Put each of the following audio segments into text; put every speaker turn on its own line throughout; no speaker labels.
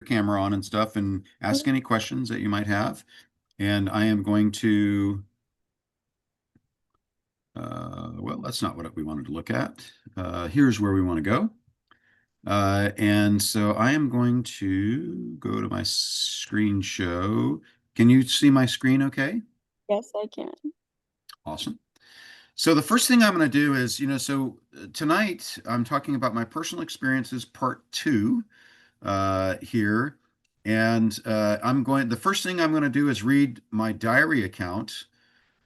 camera on and stuff and ask any questions that you might have. And I am going to, well, that's not what we wanted to look at. Here's where we want to go. And so I am going to go to my screen show. Can you see my screen okay?
Yes, I can.
Awesome. So the first thing I'm going to do is, tonight I'm talking about my personal experiences, part two, here. And the first thing I'm going to do is read my diary account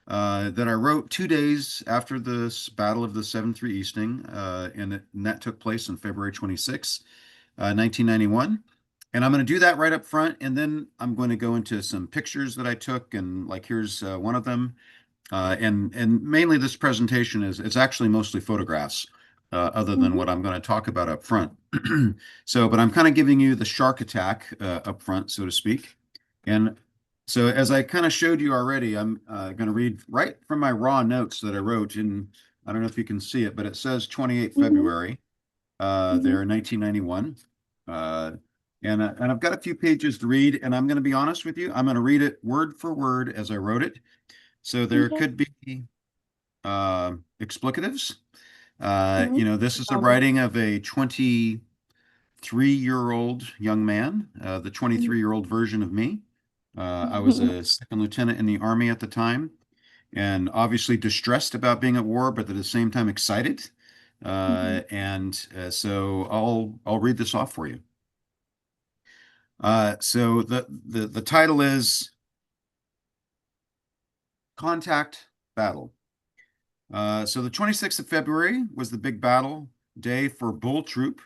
that I wrote 2 days after this Battle of the 7-3 Easting, and that took place on February 26, 1991. And I'm going to do that right up front, and then I'm going to go into some pictures that I took, and like here's one of them. And mainly this presentation is it's actually mostly photographs, other than
Mhm.
what I'm going to talk about up front. But I'm kind of giving you the shark attack up front, so to speak. And so as I kind of showed you already, I'm going to read right from my raw notes that I wrote in, I don't know if you can see it, but it says 28
Mhm.
February
Mhm.
there in 1991. And I've got a few pages to read, and I'm going to be honest with you. I'm going to read it word for word as I wrote it. So there
Okay.
could be explicatives.
Mhm.
This
No
is the
problem.
writing of a 23-year-old young man, the
Mhm.
23-year-old version of me. I was a second lieutenant in the Army at the time, and obviously distressed about being at war, but at the same time excited.
Mhm.
So I'll read this off for you. So the title is Contact Battle. So the 26th of February was the big battle day for Bull Troop,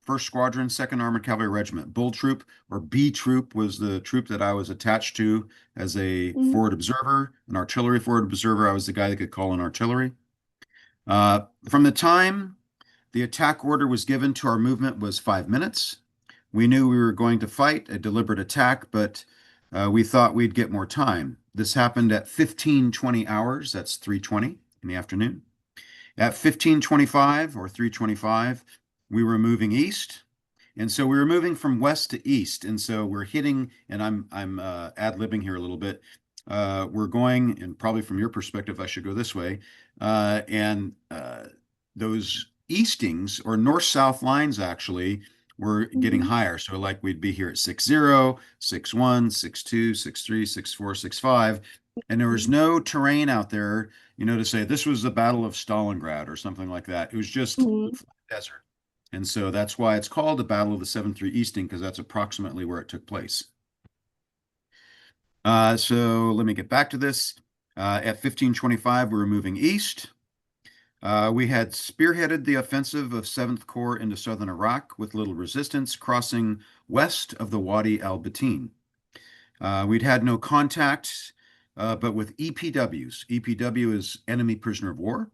1st Squadron, 2nd Armored Cavalry Regiment. Bull Troop, or B Troop, was the troop that I was attached to as a
Mhm.
forward observer, an artillery forward observer. I was the guy that could call in artillery. From the time the attack order was given to our movement was 5 minutes. We knew we were going to fight a deliberate attack, but we thought we'd get more time. This happened at 15:20 hours. That's 3:20 in the afternoon. At 15:25 or 3:25, we were moving east. And so we were moving from west to east. And so we're hitting, and I'm ad-libbing here a little bit. We're going, and probably from your perspective, I should go this way. And those eastings or north-south lines actually were getting
Mhm.
higher. So like we'd be here at 6-0, 6-1, 6-2, 6-3, 6-4, 6-5. And there was
Mhm.
no terrain out there, to say this was the Battle of Stalingrad or something like that. It was just
Mhm.
flat desert. And so that's why it's called the Battle of the 7-3 Easting, because that's approximately where it took place. So let me get back to this. At 15:25, we were moving east. We had spearheaded the offensive of 7th Corps into southern Iraq with little resistance, crossing west of the Wadi al-Batin. We'd had no contact, but with EPWs. EPW is enemy prisoner of war.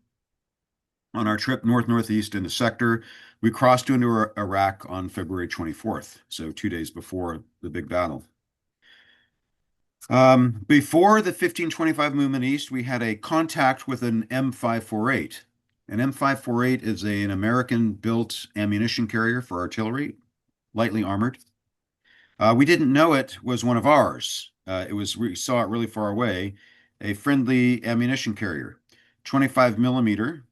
On our trip north-northeast in the sector, we crossed into Iraq on February 24th, so 2 days before the big battle. Before the 1525 movement east, we had a contact with an M548. An M548 is an American-built ammunition carrier for artillery, lightly armored. We didn't know it was one of ours. We saw it really far away, a friendly ammunition carrier, 25 millimeter.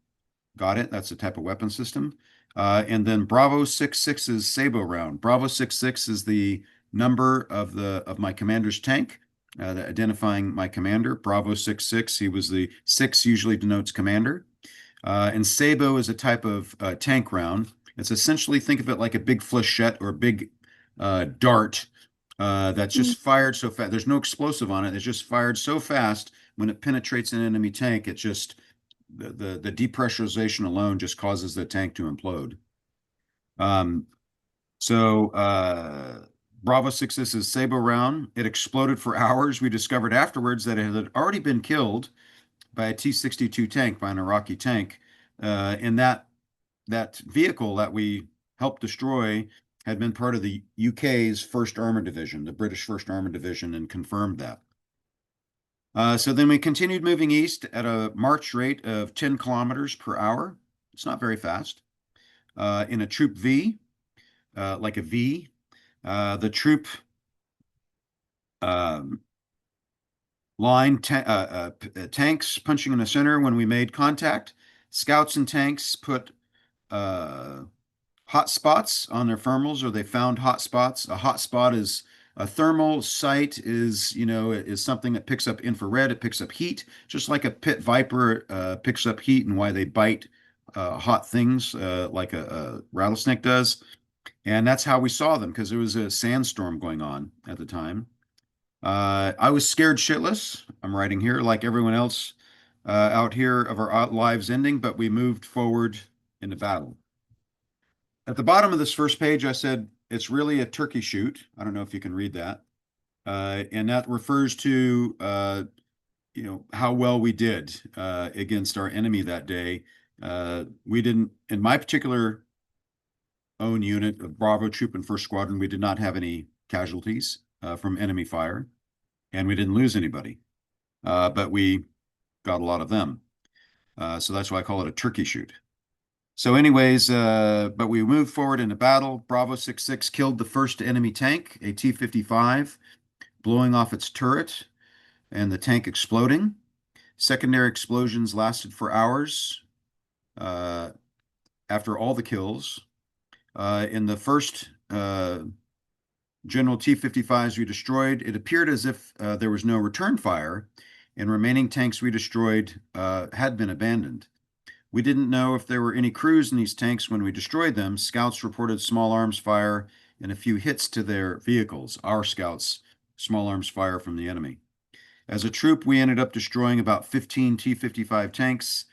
Got it. That's the type of weapon system. And then Bravo 66's Sabo round. Bravo 66 is the number of my commander's tank, identifying my commander. Bravo 66, he was the 6 usually denotes commander. And Sabo is a type of tank round. It's essentially, think of it like a big flechette or a big dart that's
Mhm.
just fired so fast. There's no explosive on it. It's just fired so fast when it penetrates an enemy tank, it just the depressurization alone just causes the tank to implode. Um, so Bravo 6, this is Sabo round. It exploded for hours. We discovered afterwards that it had already been killed by a T-62 tank, by an Iraqi tank. And that vehicle that we helped destroy had been part of the UK's First Armored Division, the British First Armored Division, and confirmed that. So then we continued moving east at a march rate of 10 kilometers per hour. It's not very fast. In a troop V, like a V. The troop um, tanks punching in the center when we made contact. Scouts and tanks put uh, hot spots on their thermals, or they found hot spots. A hot spot is a thermal sight is, is something that picks up infrared. It picks up heat, just like a pit viper picks up heat and why they bite hot things like a rattlesnake does. And that's how we saw them because there was a sandstorm going on at the time. I was scared shitless. I'm writing here, like everyone else out here, of our lives ending, but we moved forward in the battle. At the bottom of this first page, I said it's really a turkey shoot. I don't know if you can read that. And that refers to how well we did against our enemy that day. We didn't, in my particular own unit of Bravo Troop and First Squadron, we did not have any casualties from enemy fire, and we didn't lose anybody, but we got a lot of them. So that's why I call it a turkey shoot. So anyways, but we moved forward into battle. Bravo 66 killed the first enemy tank, a T-55, blowing off its turret and the tank exploding. Secondary explosions lasted for hours after all the kills. In the first General T-55s we destroyed, it appeared as if there was no return fire, and remaining tanks we destroyed had been abandoned. We didn't know if there were any crews in these tanks when we destroyed them. Scouts reported small arms fire and a few hits to their vehicles. Our scouts, small arms fire from the enemy. As a troop, we ended up destroying about 15 T-55 tanks,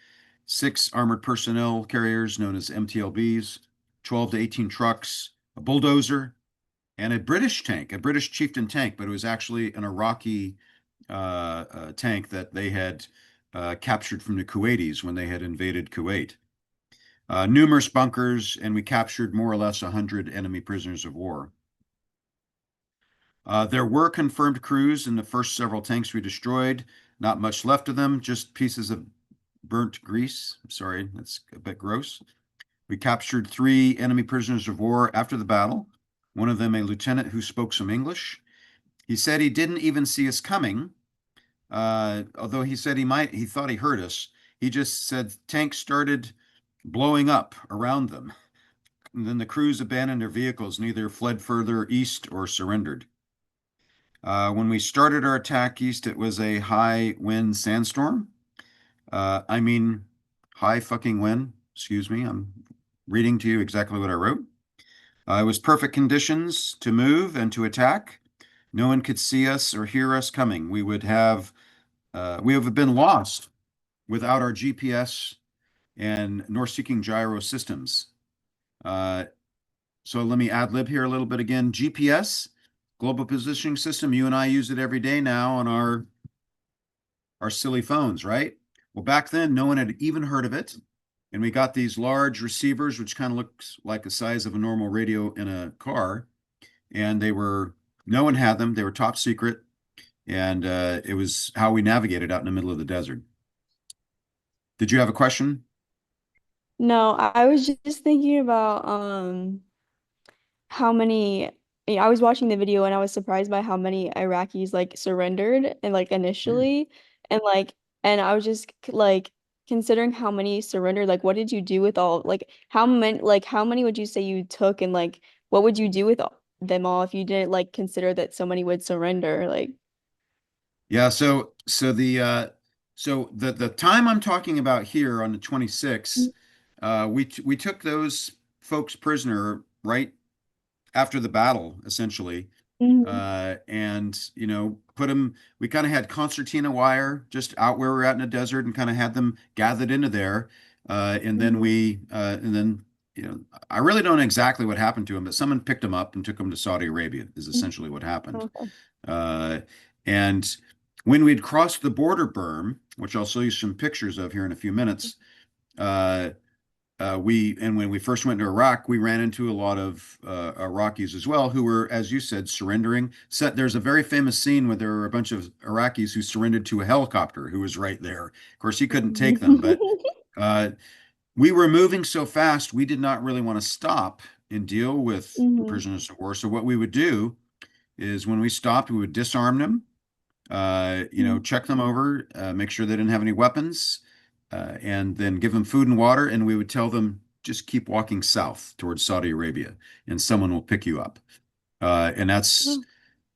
6 armored personnel carriers known as MTLBs, 12 to 18 trucks, a bulldozer, and a British tank, a British chieftain tank, but it was actually an Iraqi tank that they had captured from the Kuwaitis when they had invaded Kuwait. Numerous bunkers, and we captured more or less 100 enemy prisoners of war. There were confirmed crews in the first several tanks we destroyed. Not much left of them, just pieces of burnt grease. Sorry, that's a bit gross. We captured 3 enemy prisoners of war after the battle, one of them a lieutenant who spoke some English. He said he didn't even see us coming, although he said he thought he heard us. He just said tanks started blowing up around them. And then the crews abandoned their vehicles and either fled further east or surrendered. When we started our attack east, it was a high wind sandstorm. I mean, high fucking wind. Excuse me. I'm reading to you exactly what I wrote. It was perfect conditions to move and to attack. No one could see us or hear us coming. We would have been lost without our GPS and north-seeking gyro systems. So let me ad lib here a little bit again. GPS, Global Positioning System. You and I use it every day now on our silly phones, right? Well, back then, no one had even heard of it. And we got these large receivers, which kind of looks like the size of a normal radio in a car. And no one had them. They were top secret. And it was how we navigated out in the middle of the desert. Did you have a question?
No, I was just thinking about how many I was watching the video and I was surprised by how many Iraqis like surrendered and like
Yeah.
initially and I was just like considering how many surrendered, like what did you do with all how many would you say you took and like what would you do with them all if you didn't like consider that so many would surrender like
Yeah, so the time I'm talking about here on the 26th, we took those folks prisoner right after the battle, essentially.
Mhm.
And put them, we kind of had concertina wire just out where we're at in the desert and kind of had them gathered into there. And then
Mhm.
I really don't know exactly what happened to them, but someone picked them up and took them to Saudi Arabia is essentially what happened.
Okay.
Uh, and when we'd crossed the border berm, which I'll show you some pictures of here in a few minutes, uh, when we first went to Iraq, we ran into a lot of Iraqis as well who were, as you said, surrendering. There's a very famous scene where there were a bunch of Iraqis who surrendered to a helicopter who was right there. Of course, he couldn't take them, but uh, we were moving so fast, we did not really want to stop and deal with
Mm-hmm.
prisoners of war. So what we would do is when we stopped, we would disarm them, check them over, make sure they didn't have any weapons, and then give them food and water. And we would tell them just keep walking south towards Saudi Arabia, and someone will pick you up. And that's
Oh.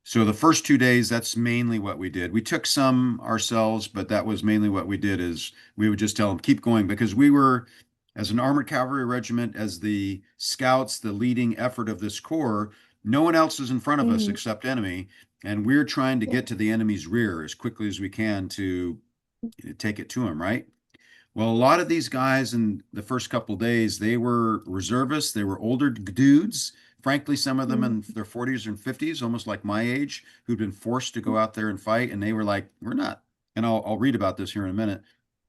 so the first 2 days, that's mainly what we did. We took some ourselves, but that was mainly what we did is we would just tell them keep going because we were, as an armored cavalry regiment, as the scouts, the leading effort of this corps, no one else is in front of us
Mm-hmm.
except enemy, and we're trying to
Yeah.
get to the enemy's rear as quickly as we can to take it to them, right? Well, a lot of these guys in the first couple of days, they were reservists. They were older dudes. Frankly, some of them in
Mm-hmm.
their 40s and 50s, almost like my age, who'd been forced to go out there and fight. And they were like, we're not. And I'll read about this here in a minute.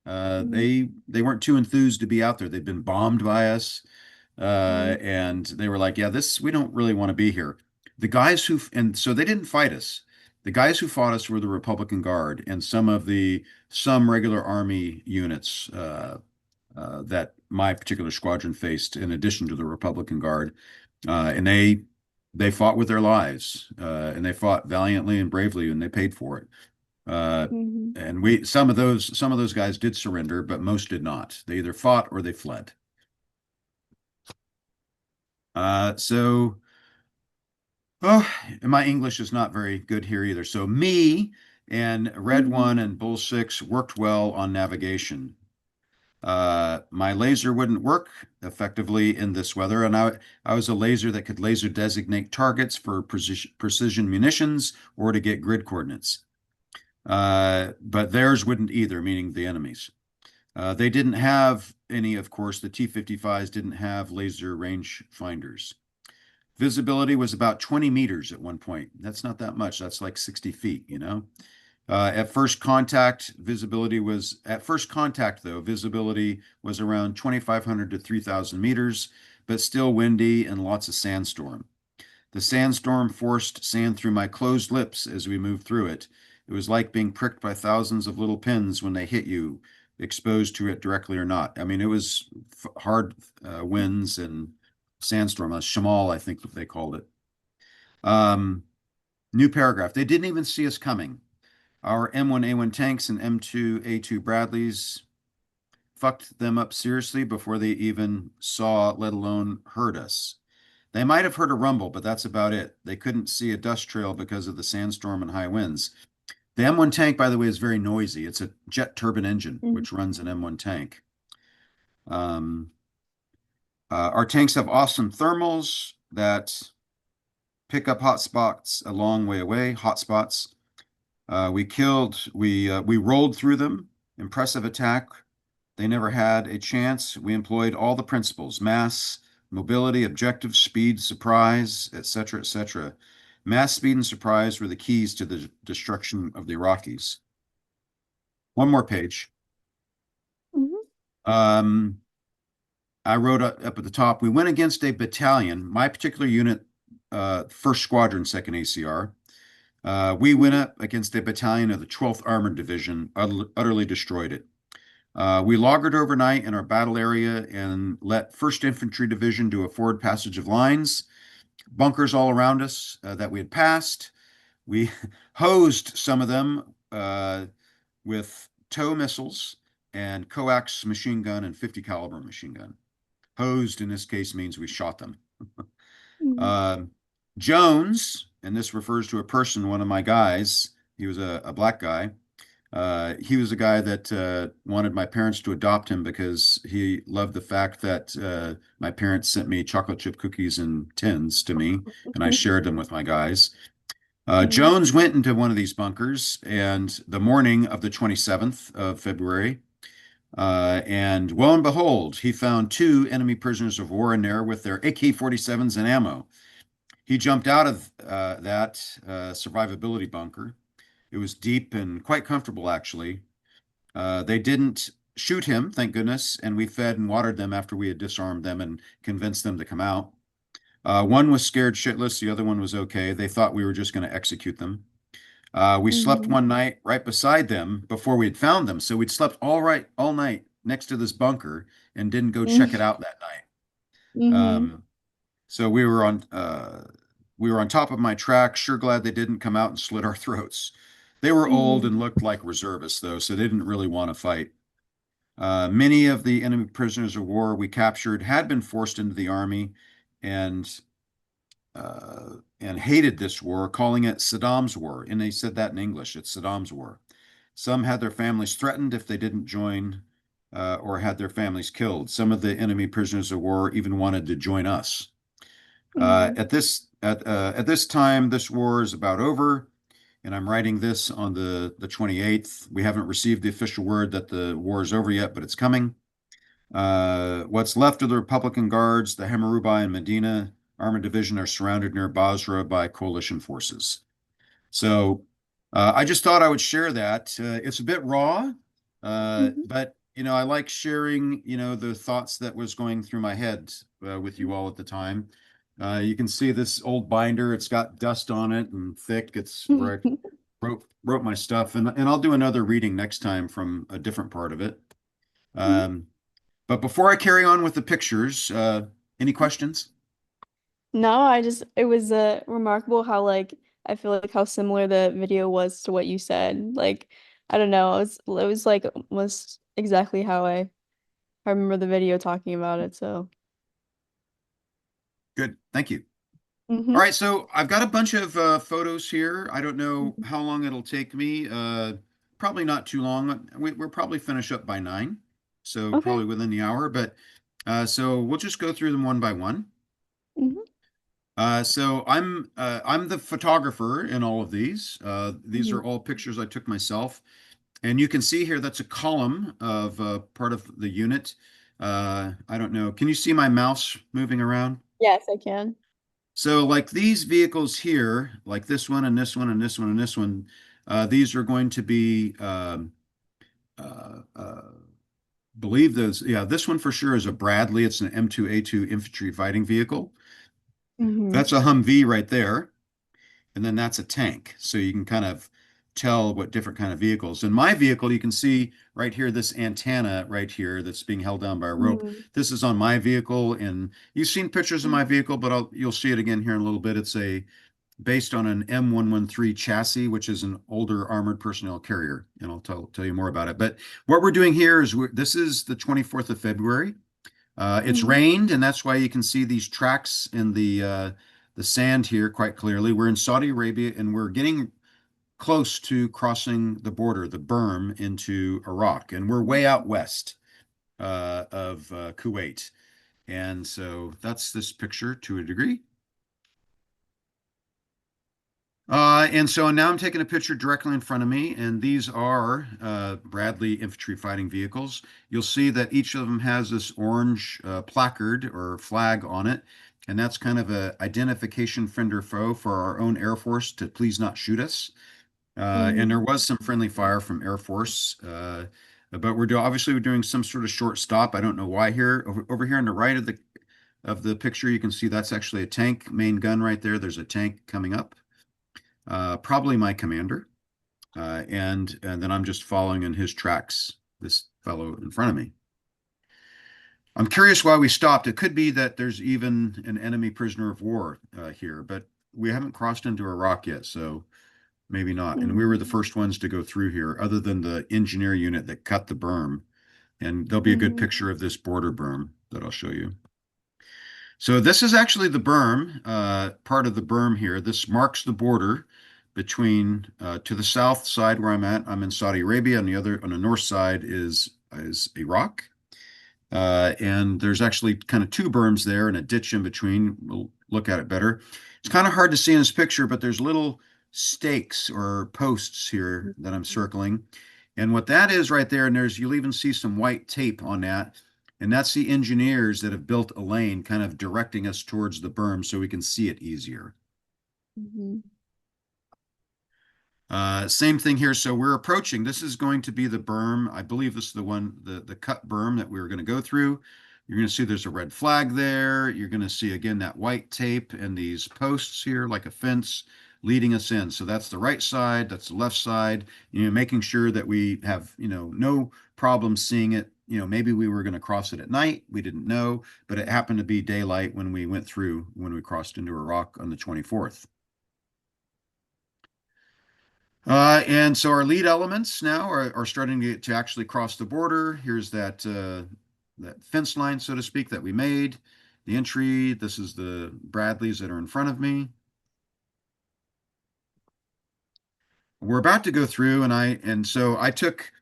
Mm-hmm.
They weren't too enthused to be out there. They'd been bombed by us.
Mm-hmm.
And they were like, yeah, this, we don't really want to be here. And so they didn't fight us. The guys who fought us were the Republican Guard and some regular Army units that my particular squadron faced, in addition to the Republican Guard, and they fought with their lives, and they fought valiantly and bravely, and they paid for it. Uh,
Mm-hmm.
and we some of those guys did surrender, but most did not. They either fought or they fled. So, oh, my English is not very good here either. So me and Red
Mm-hmm.
One and Bull Six worked well on navigation. My laser wouldn't work effectively in this weather, and I was a laser that could laser designate targets for precision munitions or to get grid coordinates. But theirs wouldn't either, meaning the enemies. They didn't have any, of course, the T-55s didn't have laser range finders. Visibility was about 20 meters at one point. That's not that much. That's like 60 feet, you know? At first contact, though, visibility was around 2,500 to 3,000 meters, but still windy and lots of sandstorm. The sandstorm forced sand through my closed lips as we moved through it. It was like being pricked by thousands of little pins when they hit you, exposed to it directly or not. I mean, it was hard winds and sandstorm. Shamal, I think they called it. Um, New paragraph. They didn't even see us coming. Our M1A1 tanks and M2A2 Bradleys fucked them up seriously before they even saw, let alone heard us. They might have heard a rumble, but that's about it. They couldn't see a dust trail because of the sandstorm and high winds. The M1 tank, by the way, is very noisy. It's a jet turbine engine,
Mm-hmm.
which runs an M1 tank. Um, our tanks have awesome thermals that pick up hot spots a long way away, hot spots. We rolled through them. Impressive attack. They never had a chance. We employed all the principles: mass, mobility, objective, speed, surprise, etc., etc. Mass, speed, and surprise were the keys to the destruction of the Iraqis. One more page.
Mm-hmm.
Um, I wrote up at the top, we went against a battalion, my particular unit, 1st Squadron, 2nd ACR. We went up against a battalion of the 12th Armored Division, utterly destroyed it. We loggered overnight in our battle area and let 1st Infantry Division do a forward passage of lines, bunkers all around us that we had passed. We hosed some of them with TOW missiles and coax machine gun and 50 caliber machine gun. Hosed in this case means we shot them.
Mm-hmm.
Uh, Jones, and this refers to a person, one of my guys, he was a black guy. He was a guy that wanted my parents to adopt him because he loved the fact that my parents sent me chocolate chip cookies in tins to me, and I shared them with my guys.
Mm-hmm.
Jones went into one of these bunkers, and the morning of the 27th of February, and lo and behold, he found 2 enemy prisoners of war in there with their AK-47s and ammo. He jumped out of that survivability bunker. It was deep and quite comfortable, actually. They didn't shoot him, thank goodness, and we fed and watered them after we had disarmed them and convinced them to come out. One was scared shitless, the other one was okay. They thought we were just going to execute them. We slept
Mm-hmm.
one night right beside them before we had found them. So we'd slept all night next to this bunker and didn't go check it out that night.
Mm-hmm.
Um, So we were on top of my track. Sure glad they didn't come out and slit our throats. They were old and
Mhm.
looked like reservists, though, so they didn't really want to fight. Many of the enemy prisoners of war we captured had been forced into the army and and hated this war, calling it Saddam's war. And they said that in English, it's Saddam's war. Some had their families threatened if they didn't join or had their families killed. Some of the enemy prisoners of war even wanted to join us.
Mhm.
At this time, this war is about over, and I'm writing this on the 28th. We haven't received the official word that the war is over yet, but it's coming. What's left of the Republican Guards, the Hammurabi and Medina Armored Division, are surrounded near Basra by coalition forces. So I just thought I would share that. It's a bit raw,
Mhm.
but I like sharing, the thoughts that was going through my head with you all at the time. You can see this old binder. It's got dust on it and thick. It's where
Mhm.
I wrote my stuff, and I'll do another reading next time from a different part of it. Um, but before I carry on with the pictures, any questions?
No, it was remarkable how like I feel like how similar the video was to what you said. Like I don't know, it was like almost exactly how I remember the video talking about it. So,
Good, thank you. All
hmm
right, so I've got a bunch of photos here. I don't know how long it'll take me. Probably not too long. We'll probably finish up by 9, so
Okay.
probably within the hour. But so we'll just go through them one by one.
hmm
So I'm the photographer in all of these. These
hmm
are all pictures I took myself, and you can see here that's a column of part of the unit. I don't know. Can you see my mouse moving around?
Yes, I can.
So like these vehicles here, like this one and this one and this one and this one, these are going to be, uh, uh, believe those, yeah, this one for sure is a Bradley. It's an M2A2 infantry fighting vehicle.
hmm
That's a Humvee right there. And then that's a tank. So you can kind of tell what different kind of vehicles. In my vehicle, you can see right here, this antenna right here that's being held down by a rope.
hmm
This is on my vehicle. And you've seen pictures of my vehicle, but you'll see it again here in a little bit. It's based on an M113 chassis, which is an older armored personnel carrier, and I'll tell you more about it. But what we're doing here is this is the 24th of February. It's
hmm
rained, and that's why you can see these tracks in the sand here quite clearly. We're in Saudi Arabia, and we're getting close to crossing the border, the berm, into Iraq, and we're way out west of Kuwait. And so that's this picture to a degree. And so now I'm taking a picture directly in front of me, and these are Bradley infantry fighting vehicles. You'll see that each of them has this orange placard or flag on it, and that's kind of a identification friend or foe for our own Air Force to please not shoot us. And there
hmm
was some friendly fire from Air Force, but obviously we're doing some sort of short stop. I don't know why here. Over here on the right of the picture, you can see that's actually a tank main gun right there. There's a tank coming up, probably my commander, and then I'm just following in his tracks, this fellow in front of me. I'm curious why we stopped. It could be that there's even an enemy prisoner of war here, but we haven't crossed into Iraq yet, so maybe not. And we were the
hmm
first ones to go through here, other than the engineer unit that cut the berm. And there'll be a good
hmm
picture of this border berm that I'll show you. So this is actually the berm, part of the berm here. This marks the border between to the south side where I'm at. I'm in Saudi Arabia, and on the north side is Iraq. And there's actually kind of two berms there and a ditch in between. We'll look at it better. It's kind of hard to see in this picture, but there's little stakes or posts here that I'm circling. And what that is right there, and you'll even see some white tape on that. And that's the engineers that have built a lane kind of directing us towards the berm so we can see it easier.
hmm
Same thing here. So we're approaching. This is going to be the berm. I believe this is the one, the cut berm that we were going to go through. You're going to see there's a red flag there. You're going to see again that white tape and these posts here like a fence leading us in. So that's the right side, that's the left side. Making sure that we have no problem seeing it you know, maybe we were going to cross it at night. We didn't know, but it happened to be daylight when we went through, when we crossed into Iraq on the 24th. And so our lead elements now are starting to actually cross the border. Here's that fence line, so to speak, that we made. The entry, this is the Bradleys that are in front of me. We're about to go through, and so I took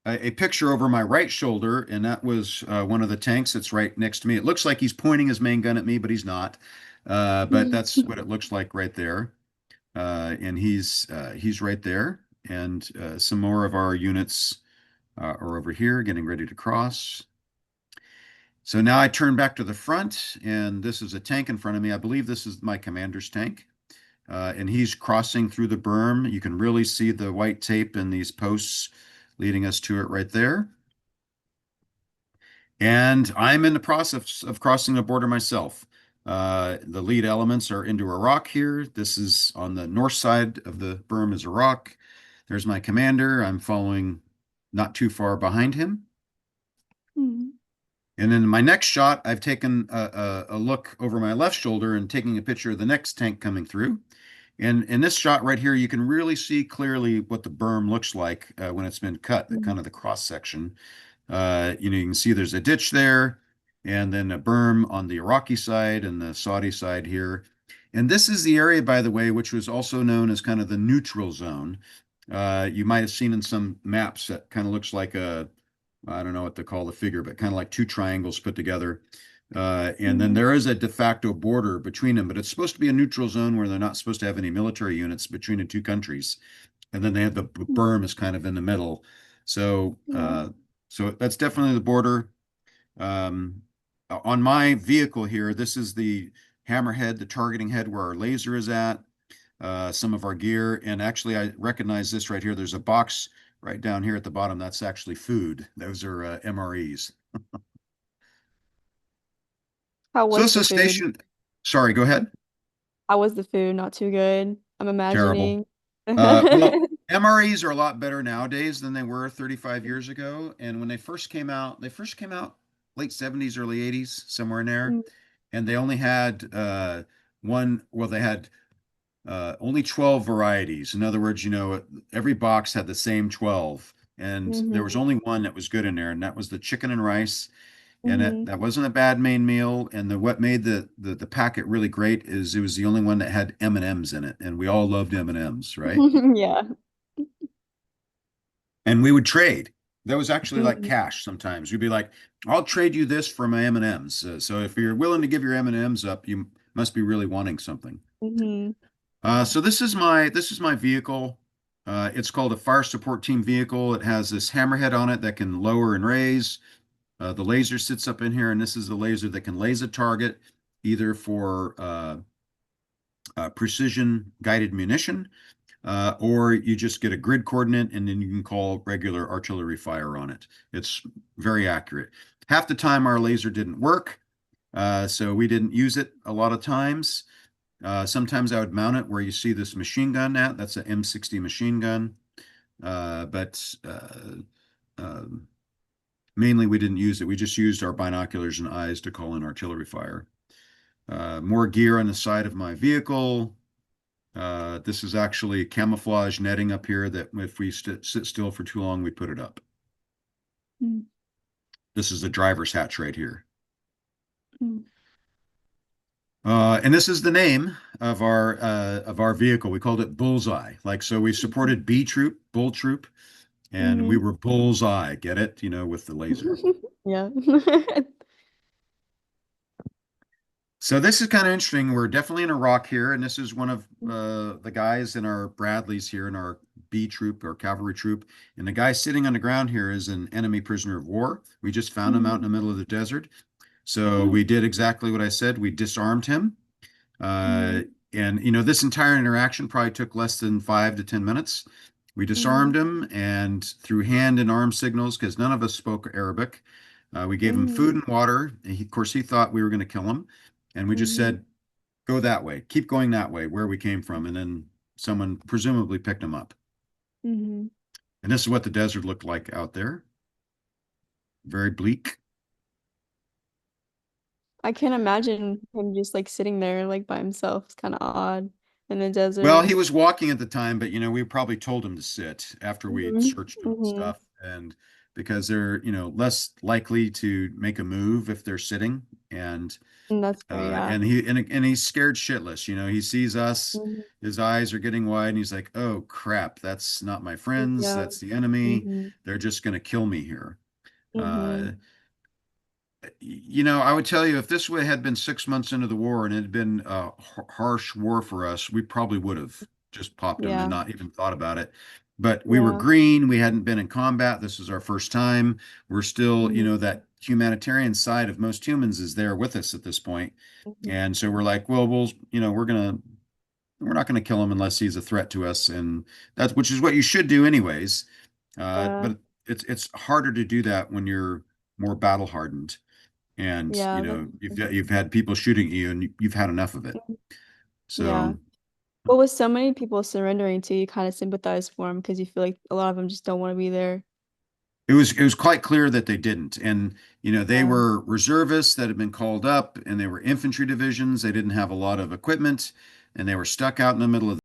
a picture over my right shoulder, and that was one of the tanks that's right next to me. It looks like he's pointing his main gun at me, but he's not. But that's what it looks like right there. And he's right there. And some more of our units are over here getting ready to cross. So now I turn back to the front, and this is a tank in front of me. I believe this is my commander's tank. And he's crossing through the berm. You can really see the white tape and these posts leading us to it right there. And I'm in the process of crossing the border myself. The lead elements are into Iraq here. This is on the north side of the berm is Iraq. There's my commander. I'm following not too far behind him.
Mhm.
And then in my next shot, I've taken a look over my left shoulder and taking a picture of the next tank coming through. And in this shot right here, you can really see clearly what the berm looks like when it's been cut, the kind of the cross section. You know, you can see there's a ditch there, and then a berm on the Iraqi side and the Saudi side here. And this is the area, by the way, which was also known as kind of the neutral zone. You might have seen in some maps that kind of looks like I don't know what to call the figure, but kind of like two triangles put together. And then
Mhm.
there is a de facto border between them, but it's supposed to be a neutral zone where they're not supposed to have any military units between the two countries. And then they have the
Mhm.
berm is kind of in the middle. So,
Yeah.
so that's definitely the border. Um, on my vehicle here, this is the hammerhead, the targeting head where our laser is at, some of our gear. And actually, I recognize this right here. There's a box right down here at the bottom. That's actually food. Those are MREs.
How
So
was
this
the
is
food?
station. Sorry, go ahead.
How was the food? Not too good. I'm
Terrible.
imagining.
Well, MREs are a lot better nowadays than they were 35 years ago. And when they first came out late 70s, early 80s, somewhere in there. And they only had they had only 12 varieties. In other words, you know, every box had the same 12. And there was
Mm-hmm.
only one that was good in there, and that was the chicken and rice. And
Mm-hmm.
that wasn't a bad main meal. And what made the packet really great is it was the only one that had M&Ms in it, and we all loved M&Ms, right?
Yeah.
And we would trade. That was actually like
Mm-hmm.
cash sometimes. We'd be like, I'll trade you this for my M&Ms. So if you're willing to give your M&Ms up, you must be really wanting something.
Mm-hmm.
So this is my vehicle. It's called a fire support team vehicle. It has this hammerhead on it that can lower and raise. The laser sits up in here, and this is the laser that can laser target either for precision guided munition, or you just get a grid coordinate and then you can call regular artillery fire on it. It's very accurate. Half the time our laser didn't work, so we didn't use it a lot of times. Sometimes I would mount it where you see this machine gun at. That's an M60 machine gun. But um, Mainly we didn't use it. We just used our binoculars and eyes to call in artillery fire. More gear on the side of my vehicle. This is actually camouflage netting up here that if we sit still for too long, we put it up. This is the driver's hatch right here.
Mm-hmm.
And this is the name of our vehicle. We called it Bullseye. Like so, we supported B Troop, Bull Troop, and we
Mm-hmm.
were Bullseye. Get it? You know, with the laser.
Yeah.
So this is kind of interesting. We're definitely in Iraq here, and this is one of the guys in our Bradleys here in our B troop, our cavalry troop. And the guy sitting on the ground here is an enemy prisoner of war. We just found him out in the
Mm-hmm.
middle of the desert. So we did exactly what I said. We disarmed him.
Mm-hmm.
Uh, and, you know, this entire interaction probably took less than 5 to 10 minutes. We
Mm-hmm.
disarmed him, and through hand and arm signals, because none of us spoke Arabic, we gave him food
Mm-hmm.
and water. Of course, he thought we were going to kill him. And we just
Mm-hmm.
said, go that way, keep going that way, where we came from. And then someone presumably picked him up.
Mm-hmm.
And this is what the desert looked like out there. very bleak.
I can't imagine him just like sitting there like by himself. It's kind of odd in the
Well,
desert.
he was walking at the time, but we probably told him to sit after we had
Hmm.
searched him and
Hmm.
stuff, and because they're, less likely to make a move if they're sitting, and
That's fair, yeah.
and he's scared shitless. He sees us,
Hmm.
his eyes are getting wide, and he's like, "Oh crap, that's not my friends,
Yeah.
that's the enemy.
Hmm.
They're just gonna kill me here."
Hmm.
Uh, I would tell you if this had been 6 months into the war and it had been a harsh war for us, we probably would have just popped him and
Yeah.
not even thought about it. But we were
Yeah.
green. We hadn't been in combat. This was our first time. We're still,
Hmm.
that humanitarian side of most humans is there with us at this point.
Hmm.
And so we're like, well, we're not gonna kill him unless he's a threat to us, and which is what you should do anyways.
Yeah.
But it's harder to do that when you're more battle hardened and
Yeah. That's
you've had people shooting at you and you've had enough of it.
mhm. Yeah.
So
But with so many people surrendering too, you kind of sympathize for them because you feel like a lot of them just don't want to be there.
it was quite clear that they didn't. And they
Yeah.
were reservists that had been called up, and they were infantry divisions. They didn't have a lot of equipment, and they were stuck out in the middle of